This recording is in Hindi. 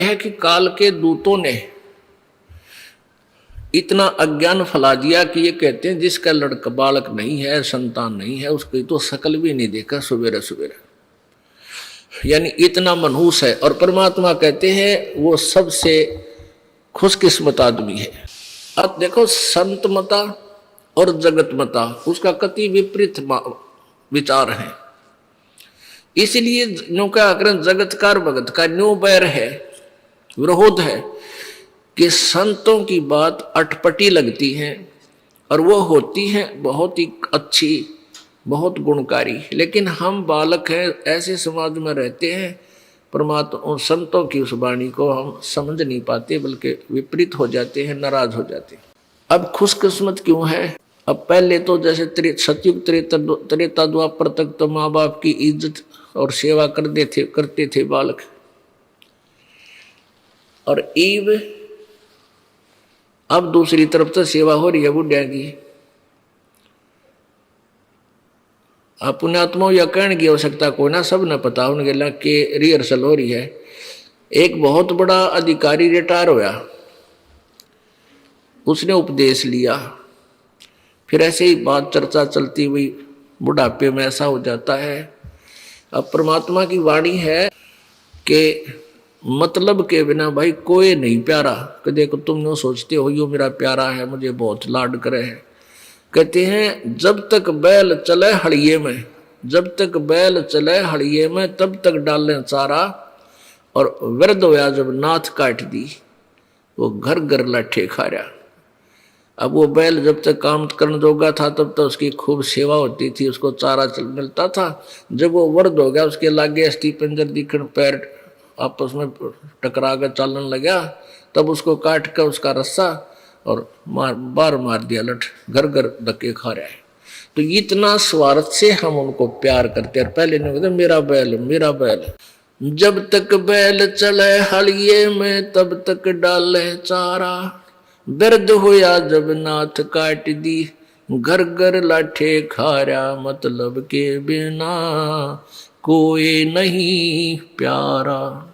है कि काल के दूतों ने इतना अज्ञान फैला दिया कि ये कहते हैं जिसका लड़का बालक नहीं है, संतान नहीं है, उसकी तो शकल भी नहीं देखा सवेरे सवेरे, यानी इतना मनहूस है। और परमात्मा कहते हैं वो सबसे खुशकिस्मत आदमी है। अब देखो संत मता और जगत मता उसका कति विपरीत विचार है। इसलिए न्यू क्या करें, जगतकार भगत का न्यू बैर है, विरोध है कि संतों की बात अटपटी लगती है और वो होती है बहुत ही अच्छी, बहुत गुणकारी, लेकिन हम बालक हैं, ऐसे समाज में रहते हैं, परमात्मा उन संतों की उस वाणी को हम समझ नहीं पाते, बल्कि विपरीत हो जाते हैं, नाराज हो जाते हैं। अब खुशकिस्मत क्यों है? अब पहले तो जैसे सतयुग त्रेता द्वापर तक तो माँ बाप की इज्जत और सेवा करते थे बालक, और ईब अब दूसरी तरफ तो सेवा हो रही है बुढ़िया की। अब पुण्यात्माओं या कहने की आवश्यकता कोई ना, सब न पता उनके लग के रिहर्सल हो रही है। एक बहुत बड़ा अधिकारी रिटायर होया, उसने उपदेश लिया, फिर ऐसे ही बात चर्चा चलती हुई बुढ़ापे में ऐसा हो जाता है। अब परमात्मा की वाणी है कि मतलब के बिना भाई कोई नहीं प्यारा, कि देखो तुम नो सोचते हो यो मेरा प्यारा है, मुझे बहुत लाड करे है। कहते हैं जब तक बैल चले हड़िये में, जब तक बैल चले हड़िये में तब तक डालें चारा, और वृद्ध होया जब नाथ काट दी वो घर घर लाठे खा रहा। अब वो बैल जब तक काम करने जोगा था तब तक उसकी खूब सेवा होती थी, उसको चारा मिलता था। जब वो वृद्ध हो गया, उसके लागे अस्थि पंजर दिखण, पैर आपस में टकरा कर चलने लगा, तब उसको काट कर उसका रस्सा और मार दिया लठ, घर घर धक्के खा रहा है। तो इतना स्वार्थ से हम उनको प्यार करते हैं। पहले नहीं कहते मेरा बैल मेरा बैल। जब तक बैल चले हलिये में तब तक डाले चारा, दर्द होया जब नाथ काट दी, घर घर लाठे खारा, मतलब के बिना कोई नहीं प्यारा।